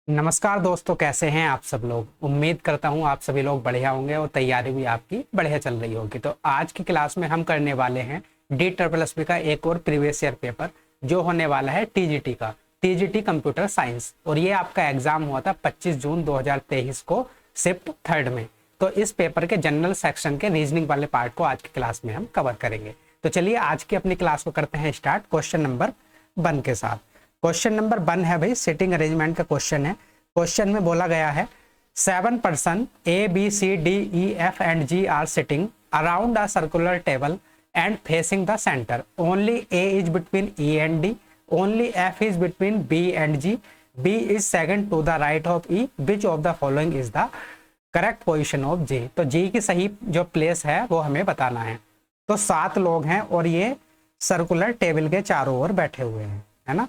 नमस्कार दोस्तों, कैसे हैं आप सब लोग। उम्मीद करता हूं आप सभी लोग बढ़िया होंगे और तैयारी भी आपकी बढ़िया चल रही होगी। तो आज की क्लास में हम करने वाले हैं DSSB का एक और प्रीवियस ईयर पेपर जो होने वाला है TGT का, TGT कंप्यूटर साइंस। और ये आपका एग्जाम हुआ था 25 जून 2023 को शिफ्ट 3rd में। तो इस पेपर के जनरल सेक्शन के रीजनिंग वाले पार्ट को आज की क्लास में हम कवर करेंगे। तो चलिए आज की अपनी क्लास को करते हैं स्टार्ट क्वेश्चन नंबर 1 के साथ। क्वेश्चन नंबर 1 है भाई, सिटिंग अरेंजमेंट का क्वेश्चन है। क्वेश्चन में बोला गया है 7 person A, B, C, D, E, F and G are sitting around a circular table and facing the centre. Only A is between E and D, only F is between B and G, B is second to the right of E, which of the following is the correct position of G। तो G की सही जो place है वो हमें बताना है। तो 7 लोग हैं और ये सर्कुलर टेबल के चारों ओर बैठे हुए हैं, है ना।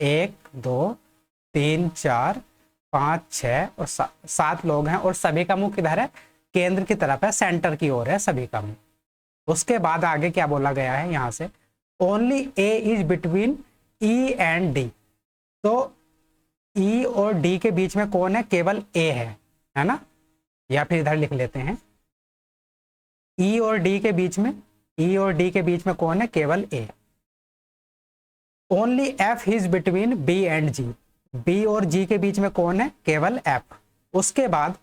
1 2 3 4 5 6 और 7 लोग हैं और सभी का मुख किधर है, केंद्र की तरफ है, सेंटर की ओर है सभी का मुख। उसके बाद आगे क्या बोला गया है यहाँ से, only A is between E and D। तो E और D के बीच में कौन है, केवल A है ना। या फिर इधर लिख लेते हैं E और D के बीच में, E और D के बीच में कौन है, केवल A। Only F is between B and G, B और G के बीच में कौन है, केवल F। उसके बाद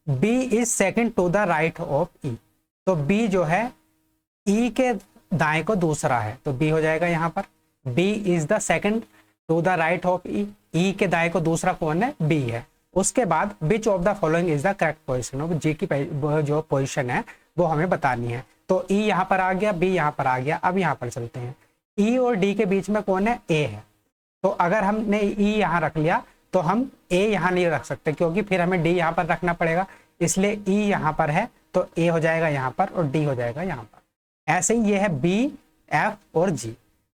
B is second to the right of E। तो B जो है E के दाएं को दूसरा है, तो B हो जाएगा यहाँ पर। B is the second to the right of E, E के दाएं को दूसरा कौन है, B है। उसके बाद विच of the following is the correct position of G की जो पोजिशन है वो हमें बतानी है। तो E यहाँ पर आ गया, B यहाँ पर आ गया। अब यहाँ पर चलते हैं, E और D के बीच में कौन है, A है। तो अगर हमने E यहाँ रख लिया तो हम A यहाँ नहीं रख सकते, क्योंकि फिर हमें D यहाँ पर रखना पड़ेगा। इसलिए E यहाँ पर है तो A हो जाएगा यहाँ पर और D हो जाएगा यहाँ पर। ऐसे ही ये है B, F और G।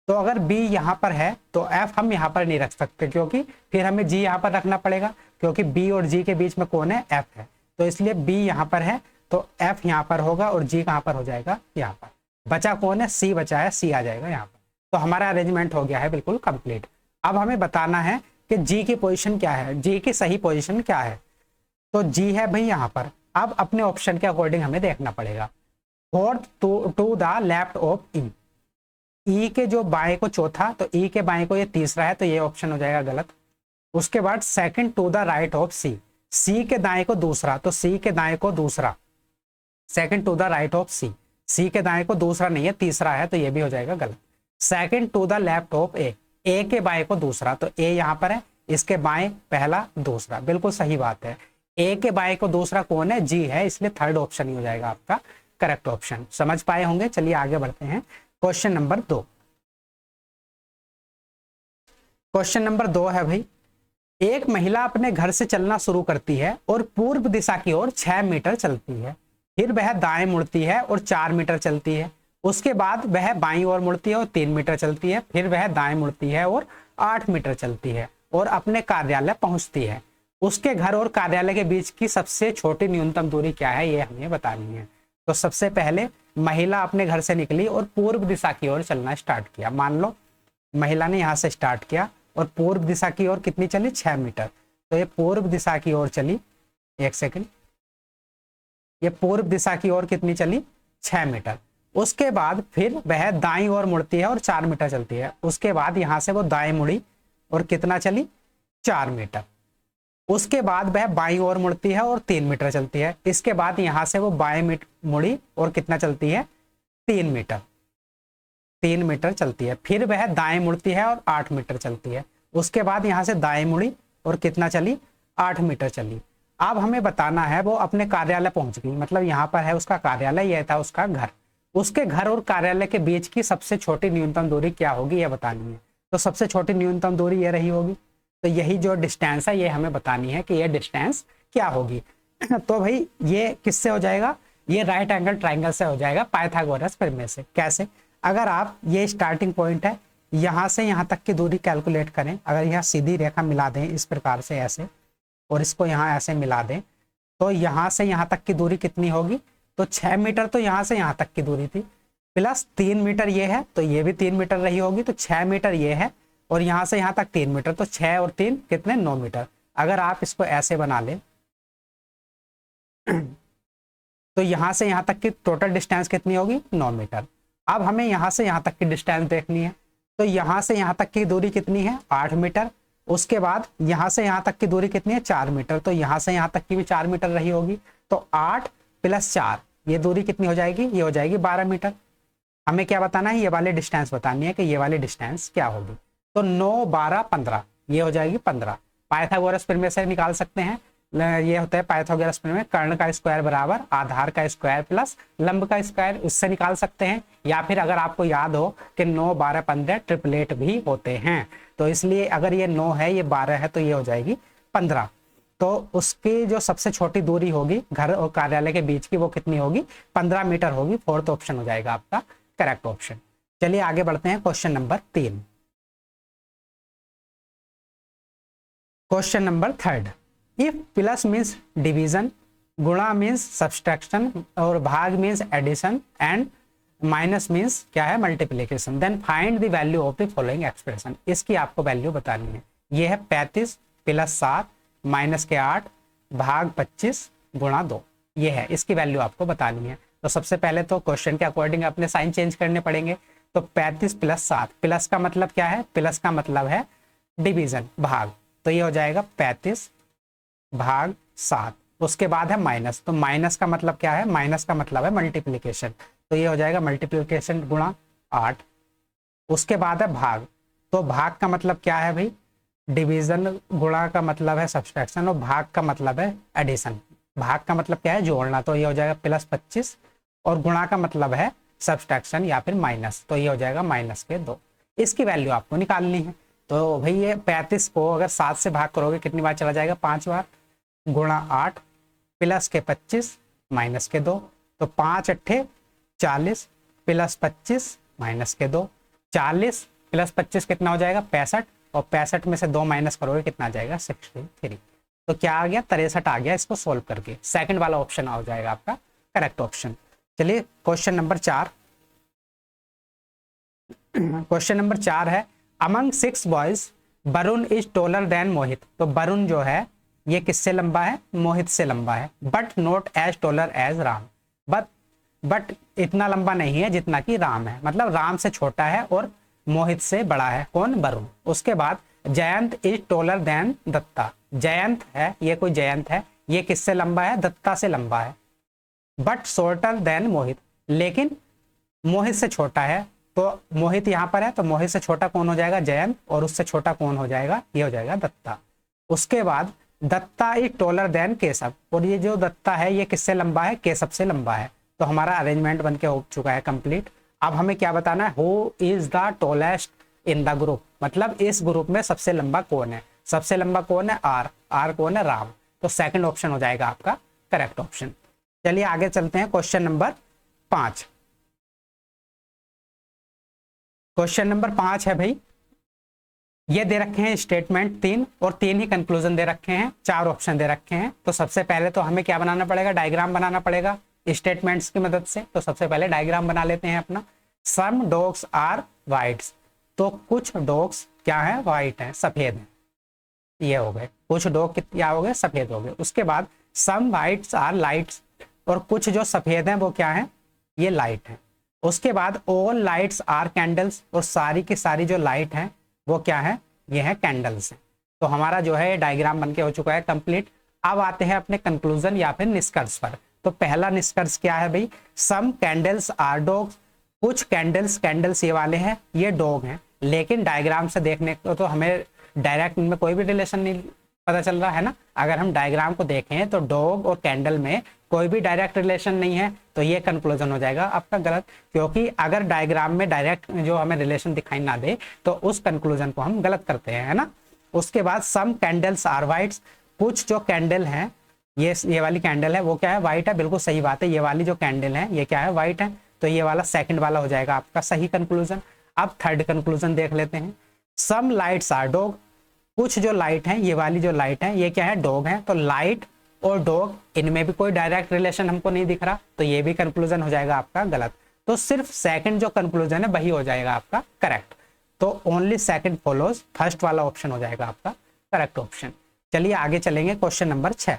तो अगर B यहाँ पर है तो F हम यहाँ पर नहीं रख सकते, क्योंकि फिर हमें G यहाँ पर रखना पड़ेगा, क्योंकि B और G के बीच में कौन है, F है। तो इसलिए B यहाँ पर है तो F यहाँ पर होगा और G कहाँ पर हो जाएगा, यहाँ पर। बचा कौन है, C बचा है, C आ जाएगा यहाँ पर। तो हमारा अरेंजमेंट हो गया है बिल्कुल कंप्लीट। अब हमें बताना है कि G की पोजीशन क्या है, G की सही पोजीशन क्या है। तो G है भाई यहाँ पर। अब अपने ऑप्शन के अकॉर्डिंग हमें देखना पड़ेगा। Fourth to the left of E, E के जो बाएं को चौथा, तो E के बाएं को ये तीसरा है, तो ये ऑप्शन हो जाएगा गलत। उसके बाद second to the right of C, C के दाएं को दूसरा, तो C के दाएं को दूसरा, second to the right of C, C के दाएं को दूसरा नहीं है, तीसरा है, तो ये भी हो जाएगा गलत। Second to the left of A के बाएं को दूसरा, तो A यहाँ पर है, इसके बाएं पहला दूसरा, बिल्कुल सही बात है। A के बाएं को दूसरा कौन है, G है, इसलिए 3rd ऑप्शन ही हो जाएगा आपका करेक्ट ऑप्शन। समझ पाए होंगे। चलिए आगे बढ़ते हैं। Question number 2। क्वेश्चन नंबर 2 है भाई, एक महिला अपने घर से चलना शुरू करती है और पूर्व दिशा की ओर 6 मीटर चलती है, फिर वह दाएं मुड़ती है और 4 मीटर चलती है। उसके बाद वह बाईं ओर मुड़ती है और 3 मीटर चलती है, फिर वह दाएं मुड़ती है और 8 मीटर चलती है और अपने कार्यालय पहुंचती है। उसके घर और कार्यालय के बीच की सबसे छोटी न्यूनतम दूरी क्या है, ये हमें बतानी है। तो सबसे पहले महिला अपने घर से निकली और पूर्व दिशा की ओर चलना स्टार्ट किया। मान लो महिला ने यहाँ से स्टार्ट किया और पूर्व दिशा की ओर कितनी चली, 6 मीटर। तो ये पूर्व दिशा की ओर चली, एक सेकंड, ये पूर्व दिशा की ओर कितनी चली, 6 मीटर। उसके बाद फिर वह दाईं ओर मुड़ती है और 4 मीटर चलती है। उसके बाद यहां से वो दाएं मुड़ी और कितना चली, 4 मीटर। उसके बाद वह बाईं ओर मुड़ती है और 3 मीटर चलती है। इसके बाद यहां से वो बाएं मुड़ी और कितना चलती है, 3 मीटर, 3 मीटर चलती है। फिर वह दाएं मुड़ती है और 8 मीटर चलती है। उसके बाद यहां से दाएं मुड़ी और कितना चली, 8 मीटर चली। अब हमें बताना है वो अपने कार्यालय पहुंच गई, मतलब यहाँ पर है उसका कार्यालय, यह था उसका घर। उसके घर और कार्यालय के बीच की सबसे छोटी न्यूनतम दूरी क्या होगी, यह बतानी है। तो सबसे छोटी न्यूनतम दूरी ये रही होगी। तो यही जो डिस्टेंस है ये हमें बतानी है कि ये डिस्टेंस क्या होगी। तो भाई ये किससे हो जाएगा, ये राइट एंगल ट्राइंगल से हो जाएगा, पाइथागोरस प्रमेय से। कैसे, अगर आप ये स्टार्टिंग पॉइंट है, यहाँ से यहाँ तक की दूरी कैलकुलेट करें, अगर यहाँ सीधी रेखा मिला दें इस प्रकार से ऐसे, और इसको यहाँ ऐसे मिला दें, तो यहाँ से यहाँ तक की दूरी कितनी होगी, तो 6 मीटर तो यहाँ से यहाँ तक की दूरी थी, प्लस 3 मीटर ये है, तो ये भी 3 मीटर रही होगी। तो 6 मीटर ये है और यहाँ से यहाँ तक 3 मीटर, तो 6 और 3 कितने, 9 मीटर। अगर आप इसको ऐसे बना लें तो यहाँ से यहाँ तक की टोटल डिस्टेंस कितनी होगी, 9 मीटर। अब हमें यहाँ से यहाँ तक की डिस्टेंस देखनी है, तो यहाँ से यहाँ तक की दूरी कितनी है, 8 मीटर। उसके बाद यहाँ से यहाँ तक की दूरी कितनी है, 4 मीटर। तो यहाँ से यहाँ तक की भी 4 मीटर रही होगी, तो 8 + 4 ये दूरी कितनी हो जाएगी, ये हो जाएगी 12 मीटर। हमें क्या बताना है, ये वाली डिस्टेंस बतानी है कि ये वाली डिस्टेंस क्या होगी। तो 9, 12, 15 ये हो जाएगी 15। पाइथागोरस प्रमेय से निकाल सकते हैं, ये होता है पाइथागोरस प्रमेय, कर्ण का स्क्वायर बराबर आधार का स्क्वायर प्लस लंब का स्क्वायर, उससे निकाल सकते हैं। या फिर अगर आपको याद हो कि 9, 12, 15 ट्रिपलेट भी होते हैं, तो इसलिए अगर ये 9 है, ये 12 है, तो ये हो जाएगी 15। तो उसकी जो सबसे छोटी दूरी होगी घर और कार्यालय के बीच की, वो कितनी होगी, 15 मीटर होगी। फोर्थ ऑप्शन हो जाएगा आपका करेक्ट ऑप्शन। चलिए आगे बढ़ते हैं, question number 3। Question number 3, if plus means division, गुणा मीन्स सब्सट्रैक्शन और भाग means addition and minus means क्या है, multiplication, then find the value of the following expression. इसकी आपको वैल्यू बतानी है। ये है 35 + 7 - 8 भाग 25 गुणा 2, ये है, इसकी वैल्यू आपको बतानी है। तो सबसे पहले तो क्वेश्चन के अकॉर्डिंग अपने साइन चेंज करने पड़ेंगे। तो 35 + 7, प्लस का मतलब क्या है, प्लस का मतलब है डिवीजन, भाग, तो ये हो जाएगा 35 भाग 7। उसके बाद है माइनस, तो माइनस का मतलब क्या है, माइनस का मतलब है मल्टीप्लीकेशन, तो ये हो जाएगा मल्टीप्लीकेशन गुणा 8। उसके बाद है भाग, तो भाग का मतलब क्या है भाई, डिवीजन, गुणा का मतलब है सब्सट्रैक्शन और भाग का मतलब है एडिशन। भाग का मतलब क्या है, जोड़ना, तो ये हो जाएगा +25 और गुणा का मतलब है सब्सट्रैक्शन या फिर माइनस, तो ये हो जाएगा -2। इसकी वैल्यू आपको निकालनी है। तो भाई ये 35 को अगर 7 से भाग करोगे कितनी बार चला जाएगा, 5 बार, गुणा 8 + 25 - 2, तो 5 × 8 = 40 + 25 - 2, 40 + 25 कितना हो जाएगा, 65, और 65 में से 2 माइनस करोगे कितना आ जाएगा, 63। तो क्या आ गया, 63 आ गया इसको सोल्व करके। सेकंड वाला ऑप्शन आ जाएगा आपका करेक्ट ऑप्शन। चलिए क्वेश्चन नंबर 4। क्वेश्चन नंबर 4 है, among 6 boys Varun is taller than Mohit. तो वरुण जो है ये किससे लंबा है, मोहित से लंबा है, but not as taller as Ram. But इतना लंबा नहीं है जितना कि राम है, मतलब राम से छोटा है और मोहित से बड़ा है, कौन, वरुण। उसके बाद Jayant is taller than Datta. Jayant है, ये कोई जयंत है, ये किससे लंबा है, दत्ता से लंबा है, बट शॉर्टर देन मोहित, लेकिन मोहित से छोटा है। तो मोहित यहाँ पर है, तो मोहित से छोटा कौन हो जाएगा, जयंत, और उससे छोटा कौन हो जाएगा, ये हो जाएगा दत्ता। उसके बाद Datta is taller than Keshav, और ये जो दत्ता है ये किससे लंबा है, केशव से लंबा है। तो हमारा अरेंजमेंट बनके हो चुका है कंप्लीट। अब हमें क्या बताना है, who is the tallest in the group, मतलब इस ग्रुप में सबसे लंबा कौन है। सबसे लंबा कौन है, आर कौन है, राम। तो सेकंड ऑप्शन हो जाएगा आपका करेक्ट ऑप्शन। चलिए आगे चलते हैं, क्वेश्चन नंबर 5। क्वेश्चन नंबर 5 है भाई, ये दे रखे हैं स्टेटमेंट 3 और 3 ही कंक्लूजन दे रखे हैं, 4 ऑप्शन दे रखे हैं। तो सबसे पहले तो हमें क्या बनाना पड़ेगा, डायग्राम बनाना पड़ेगा स्टेटमेंट्स की मदद से। तो सबसे पहले डायग्राम बना लेते हैं अपना। सम डॉग्स आर वाइट्स, तो कुछ डॉग्स क्या है, वाइट है, सफेद है, ये हो गए। कुछ डॉग क्या हो गए, सफेद हो गए। उसके बाद सम वाइट्स आर लाइट्स, और कुछ जो सफेद हैं वो क्या है, ये लाइट है। उसके बाद ऑल लाइट्स आर कैंडल्स, और सारी की सारी जो लाइट है वो क्या है, ये है कैंडल्स है। तो हमारा जो है डायग्राम बनके हो चुका है कंप्लीट। अब आते हैं अपने कंक्लूजन या फिर निष्कर्ष पर। तो पहला निष्कर्ष क्या है भाई, सम कैंडल्स आर डॉग्स, कुछ कैंडल्स ये वाले हैं, ये डॉग हैं, लेकिन डायग्राम से देखने को तो हमें डायरेक्ट इनमें कोई भी रिलेशन नहीं पता चल रहा है ना। अगर हम डायग्राम को देखें तो डॉग और कैंडल में कोई भी डायरेक्ट रिलेशन नहीं है, तो ये कंक्लूजन हो जाएगा आपका गलत, क्योंकि अगर डायग्राम में डायरेक्ट जो हमें रिलेशन दिखाई ना दे तो उस कंक्लूजन को हम गलत करते हैं, है ना। उसके बाद सम कैंडल्स आर वाइट्स, कुछ जो कैंडल है, ये वाली कैंडल है वो क्या है, वाइट है, बिल्कुल सही बात है। ये वाली जो कैंडल है ये क्या है, वाइट है, तो ये वाला सेकंड वाला हो जाएगा आपका सही कंक्लूजन। अब थर्ड कंक्लूजन देख लेते हैं। सम लाइट्स आर डॉग, कुछ जो लाइट है, ये वाली जो लाइट है ये क्या है, डॉग है। तो लाइट और डॉग इनमें भी कोई डायरेक्ट रिलेशन हमको नहीं दिख रहा, तो ये भी कंक्लूजन हो जाएगा आपका गलत। तो सिर्फ सेकंड जो कंक्लूजन है वही हो जाएगा आपका करेक्ट। तो ओनली सेकंड फॉलोज, फर्स्ट वाला ऑप्शन हो जाएगा आपका करेक्ट ऑप्शन। चलिए आगे चलेंगे question number 6।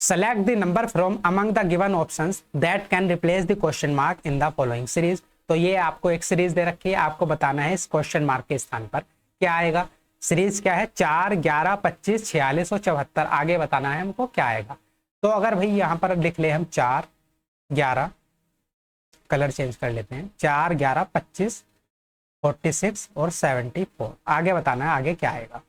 Select the number from among the given options that can replace the question mark in the following series. तो ये आपको एक सीरीज दे रखी है, आपको बताना है इस क्वेश्चन मार्क के स्थान पर क्या आएगा। सीरीज क्या है, 4, 11, 25, 46 और 74। आगे बताना है हमको क्या आएगा। तो अगर भाई यहाँ पर लिख ले हम 4, 11, कलर चेंज कर लेते हैं, 4, 11, 25, 46 और 74। आगे बताना है आगे क्या आएगा।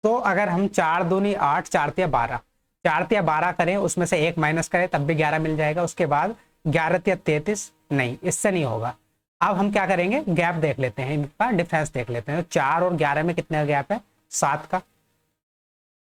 तो अगर हम 4 दूनी 8, 4 तिया 12, 4 तिया 12 करें, उसमें से 1 माइनस करें तब भी 11 मिल जाएगा। उसके बाद 11 तिया 33, नहीं इससे नहीं होगा। अब हम क्या करेंगे, गैप देख लेते हैं, इनका डिफरेंस देख लेते हैं। तो 4 और 11 में कितने का गैप है, 7 का,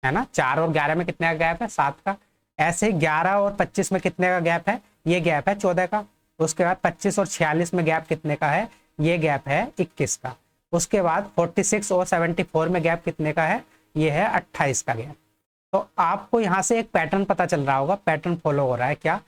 है ना। 4 और 11 में कितने का गैप है, 7 का। ऐसे 11 और 25 में कितने का गैप है, ये गैप है 14 का। उसके बाद 25 और 46 में गैप कितने का है, ये गैप है 21 का। उसके बाद 46 और 74 में गैप कितने का है, ये है 28 का गैप। तो आपको यहाँ से एक पैटर्न पता चल रहा होगा, पैटर्न फॉलो हो रहा है क्या।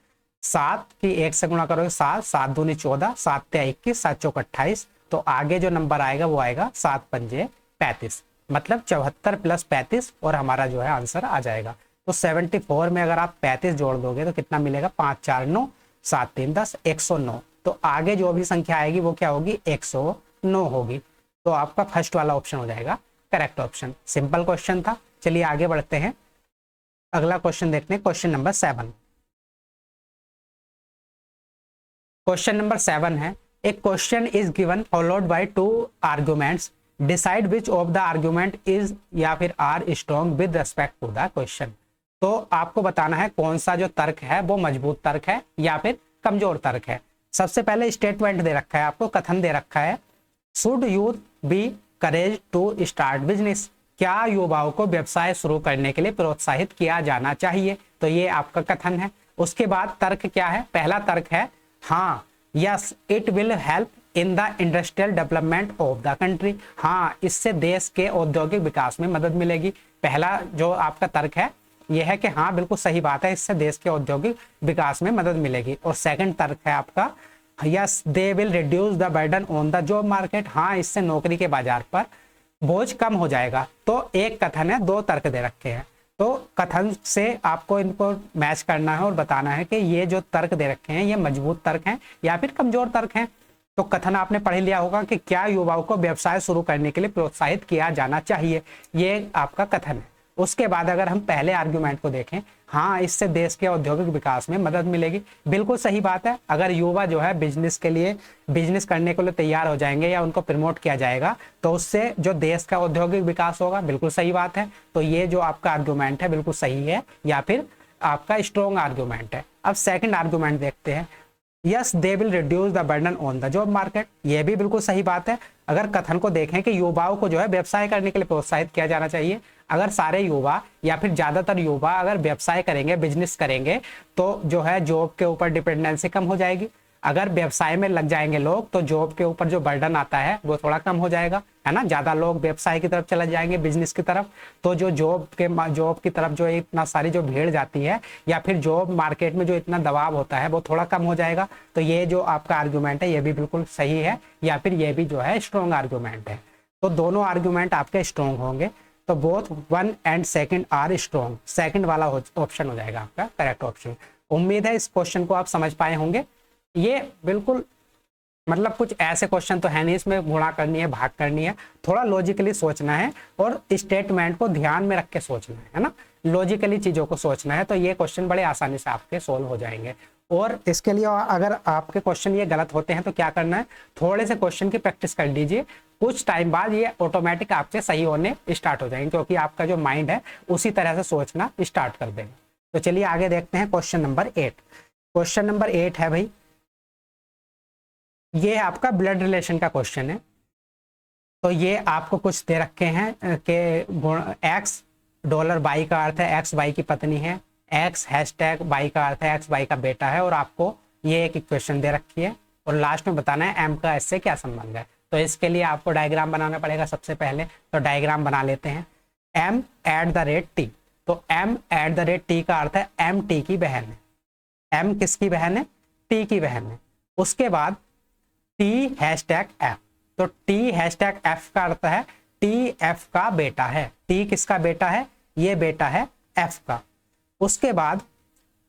7 की 1 से गुणा करोगे 7, 7 दूनी 14, 7 तिया 21, 7 चौक 28। तो आगे जो नंबर आएगा वो आएगा 7 पंजे 35, मतलब 74 प्लस 35 और हमारा जो है आंसर आ जाएगा। तो 74 में अगर आप 35 जोड़ दोगे तो कितना मिलेगा, 5, 4, 9, 7, 3, 10, 109। तो आगे जो भी संख्या आएगी वो क्या होगी, 109 होगी। तो आपका फर्स्ट वाला ऑप्शन हो जाएगा करेक्ट ऑप्शन। सिंपल क्वेश्चन था। चलिए आगे बढ़ते हैं, अगला क्वेश्चन देखते हैं, क्वेश्चन नंबर 7। क्वेश्चन नंबर 7 है, एक question is given followed by 2 arguments, decide which of the argument is या फिर are strong with respect to the question. तो आपको बताना है कौन सा जो तर्क है वो मजबूत तर्क है या फिर कमजोर तर्क है। सबसे पहले स्टेटमेंट दे रखा है, आपको कथन दे रखा है, should youth be courage to start business. क्या युवाओं को व्यवसाय शुरू करने के लिए प्रोत्साहित किया जाना चाहिए। तो ये आपका कथन है। उसके बाद तर्क क्या है, पहला तर्क है हाँ, yes it will help in the industrial development of the country. हाँ, इससे देश के औद्योगिक विकास में मदद मिलेगी। पहला जो आपका तर्क है यह है कि हाँ बिल्कुल सही बात है, इससे देश के औद्योगिक विकास में मदद मिलेगी। और सेकंड तर्क है आपका yes they will reduce the burden on the job market. हाँ, इससे नौकरी के बाजार पर बोझ कम हो जाएगा। तो एक कथन है, 2 तर्क दे रखे हैं। तो कथन से आपको इनको मैच करना है और बताना है कि ये जो तर्क दे रखे हैं ये मजबूत तर्क हैं या फिर कमजोर तर्क हैं। तो कथन आपने पढ़ लिया होगा कि क्या युवाओं को व्यवसाय शुरू करने के लिए प्रोत्साहित किया जाना चाहिए, ये आपका कथन है। उसके बाद अगर हम पहले आर्गुमेंट को देखें, हाँ इससे देश के औद्योगिक विकास में मदद मिलेगी, बिल्कुल सही बात है। अगर युवा जो है बिजनेस के लिए, बिजनेस करने के लिए तैयार हो जाएंगे या उनको प्रमोट किया जाएगा तो उससे जो देश का औद्योगिक विकास होगा, बिल्कुल सही बात है। तो ये जो आपका आर्गुमेंट है बिल्कुल सही है या फिर आपका स्ट्रॉन्ग आर्गुमेंट है। अब सेकंड आर्गुमेंट देखते हैं, yes they will reduce the burden on the job market. ये भी बिल्कुल सही बात है। अगर कथन को देखें कि युवाओं को जो है व्यवसाय करने के लिए प्रोत्साहित किया जाना चाहिए, अगर सारे युवा या फिर ज्यादातर युवा अगर व्यवसाय करेंगे, बिजनेस करेंगे तो जो है जॉब के ऊपर डिपेंडेंसी कम हो जाएगी। अगर व्यवसाय में लग जाएंगे लोग तो जॉब के ऊपर जो बर्डन आता है वो थोड़ा कम हो जाएगा, है ना। ज्यादा लोग व्यवसाय की तरफ चले जाएंगे, बिजनेस की तरफ, तो जो जॉब की तरफ जो इतना सारी जो भीड़ जाती है या फिर जॉब मार्केट में जो इतना दबाव होता है वो थोड़ा कम हो जाएगा। तो ये जो आपका आर्गुमेंट है ये भी बिल्कुल सही है या फिर ये भी जो है स्ट्रॉन्ग आर्गुमेंट है। तो दोनों आर्गुमेंट आपके स्ट्रॉन्ग होंगे। तो both 1 and 2 are strong. Second वाला ऑप्शन हो जाएगा आपका करेक्ट ऑप्शन। उम्मीद है इस क्वेश्चन को आप समझ पाए होंगे। ये बिल्कुल मतलब कुछ ऐसे क्वेश्चन तो है नहीं इसमें गुणा करनी है, भाग करनी है, थोड़ा लॉजिकली सोचना है और स्टेटमेंट को ध्यान में रख के सोचना है ना, लॉजिकली चीजों को सोचना है। तो ये क्वेश्चन बड़े आसानी से आपके सोल्व हो जाएंगे। और इसके लिए अगर आपके क्वेश्चन ये गलत होते हैं तो क्या करना है, थोड़े से क्वेश्चन की प्रैक्टिस कर लीजिए, कुछ टाइम बाद ये ऑटोमेटिक आपसे सही होने स्टार्ट हो जाएंगे क्योंकि आपका जो माइंड है उसी तरह से सोचना स्टार्ट कर देगा। तो चलिए आगे देखते हैं क्वेश्चन नंबर 8। क्वेश्चन नंबर 8 है भाई, ये आपका ब्लड रिलेशन का क्वेश्चन है। तो ये आपको कुछ दे रखे हैं कि एक्स डॉलर बाई का अर्थ है एक्स बाई की पत्नी है, एक्स हैशटैग बाई का अर्थ है एक्स बाई का बेटा है, और आपको ये एक इक्वेशन दे रखी है और लास्ट में बताना है एम का एस से क्या संबंध है। तो इसके लिए आपको डायग्राम बनाना पड़ेगा सबसे पहले। तो डायग्राम बना लेते हैं। M at the rate T, तो M at the rate T का अर्थ है एम टी की बहन है। एम किसकी बहन है, टी की बहन है। उसके बाद टी हैशटैग एफ, तो टी हैशटैग एफ का अर्थ है टी एफ का बेटा है। टी किसका बेटा है? ये बेटा है एफ का। उसके बाद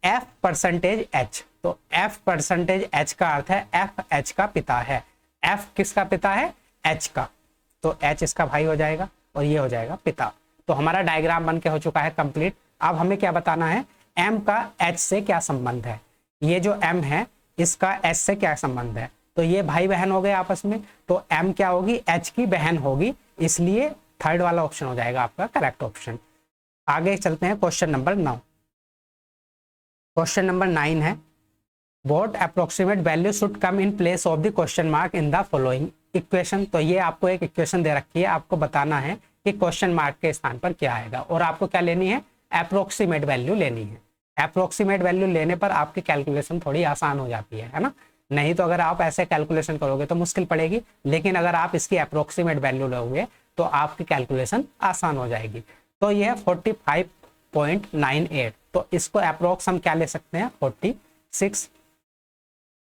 एफ परसेंटेज एच, तो एफ परसेंटेज एच का अर्थ है एफ एच का पिता है। एफ किसका पिता है? एच का, तो एच इसका भाई हो जाएगा और ये हो जाएगा पिता। तो हमारा डायग्राम बन के हो चुका है कंप्लीट। अब हमें क्या बताना है, एम का एच से क्या संबंध है। ये जो एम है इसका एच से क्या संबंध है, तो ये भाई बहन हो गए आपस में, तो एम क्या होगी? एच की बहन होगी, इसलिए थर्ड वाला ऑप्शन हो जाएगा आपका करेक्ट ऑप्शन। आगे चलते हैं क्वेश्चन नंबर 9। क्वेश्चन नंबर 9 है what approximate value should come in place of the question mark in the following equation. तो ये आपको एक इक्वेशन दे रखी है, आपको बताना है कि क्वेश्चन मार्क के स्थान पर क्या आएगा, और आपको क्या लेनी है? अप्रोक्सीमेट वैल्यू लेनी है। अप्रोक्सीमेट वैल्यू लेने पर आपकी कैलकुलेशन थोड़ी आसान हो जाती है ना। नहीं तो अगर आप ऐसे कैलकुलेशन करोगे तो मुश्किल पड़ेगी, लेकिन अगर आप इसकी अप्रोक्सीमेट वैल्यू लोगे तो आपकी कैलकुलेशन आसान हो जाएगी। तो ये है 45.98, तो इसको अप्रोक्स हम क्या ले सकते हैं? 46।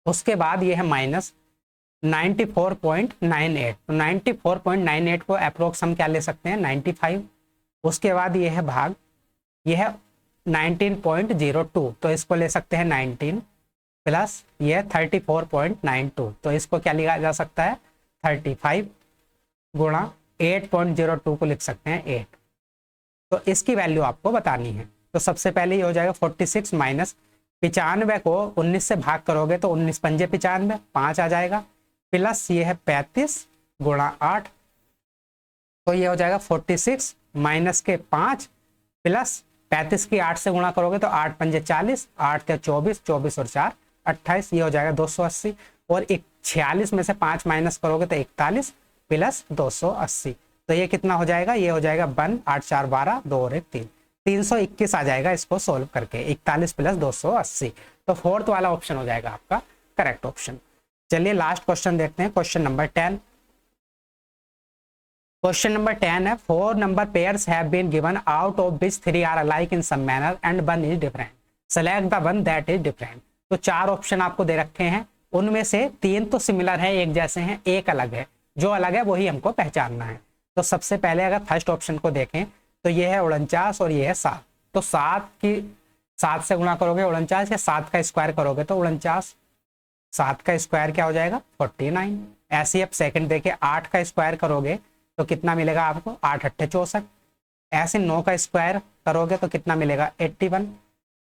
उसके बाद ये है माइनस 94.98, तो 94.98 को अप्रोक्स हम क्या ले सकते हैं? 95। उसके बाद ये है भाग, ये है 19.02, तो इसको ले सकते हैं 19 प्लस ये 34.92, तो इसको क्या लिखा जा सकता है? 35 गुणा 8.02 को लिख सकते हैं 8। तो इसकी वैल्यू आपको बतानी है। तो सबसे पहले ये हो जाएगा 46 माइनस 95 को 19 से भाग करोगे तो 19 पंजे 95, 5 आ जाएगा, प्लस ये है 35 गुणा 8, तो ये हो जाएगा 46 माइनस के 5 प्लस 35 की 8 से गुणा करोगे तो 8 पंजे 40, 8 के 24, 24 और 4 28, ये हो जाएगा 280, और 46 में से 5 माइनस करोगे तो 41 प्लस 280, तो ये कितना हो जाएगा? ये हो जाएगा 1 8 4 12, 2 और 1 3, 321 आ जाएगा इसको सोल्व करके, 41 प्लस 280, तो फोर्थ वाला ऑप्शन हो जाएगा आपका करेक्ट ऑप्शन। चलिए लास्ट क्वेश्चन देखते हैं, क्वेश्चन नंबर 10। क्वेश्चन नंबर 10 है 4 नंबर pairs have been given out of which 3 are alike in some manner and 1 is different, select the one that is different. तो 4 ऑप्शन आपको दे रखे हैं, उनमें से 3 तो सिमिलर है, एक जैसे हैं, एक अलग है, जो अलग है वही हमको पहचानना है। तो सबसे पहले अगर फर्स्ट ऑप्शन को देखें तो ये है 49 और ये है 7, तो 7 से गुणा करोगे 49 या 7 का स्क्वायर करोगे तो 49, 7 का स्क्वायर क्या हो जाएगा? 49। ऐसे ही अब सेकंड देखिए 8 का स्क्वायर करोगे तो कितना मिलेगा आपको? 8 8 64। ऐसे 9 का स्क्वायर करोगे तो कितना मिलेगा? 81।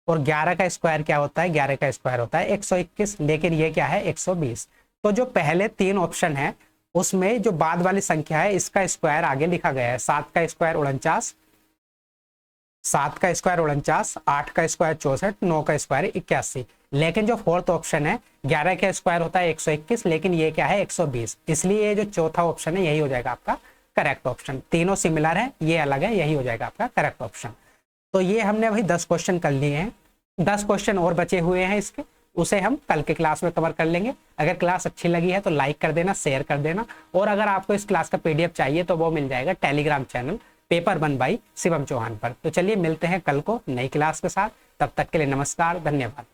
और 11 का स्क्वायर क्या होता है? 11 का स्क्वायर होता है 121, लेकिन ये क्या है? 120। तो जो पहले 3 ऑप्शन है उसमें जो बाद वाली संख्या है इसका स्क्वायर आगे लिखा गया है। 7 का स्क्वायर 49, 7 का स्क्वायर 49, 8 का स्क्वायर 64, 9 का स्क्वायर 81, लेकिन जो फोर्थ ऑप्शन है 11 का स्क्वायर होता है 121, लेकिन ये क्या है? 120, इसलिए ये जो चौथा ऑप्शन है यही हो जाएगा आपका करेक्ट ऑप्शन। तीनों सिमिलर है, ये अलग है, यही हो जाएगा आपका करेक्ट ऑप्शन। तो ये हमने भाई 10 क्वेश्चन कर लिए हैं, 10 क्वेश्चन और बचे हुए हैं इसके, उसे हम कल के क्लास में कवर कर लेंगे। अगर क्लास अच्छी लगी है तो लाइक कर देना, शेयर कर देना, और अगर आपको इस क्लास का PDF चाहिए तो वो मिल जाएगा Telegram channel paper 1 by Shivam Chauhan पर। तो चलिए मिलते हैं कल को नई क्लास के साथ, तब तक के लिए नमस्कार, धन्यवाद।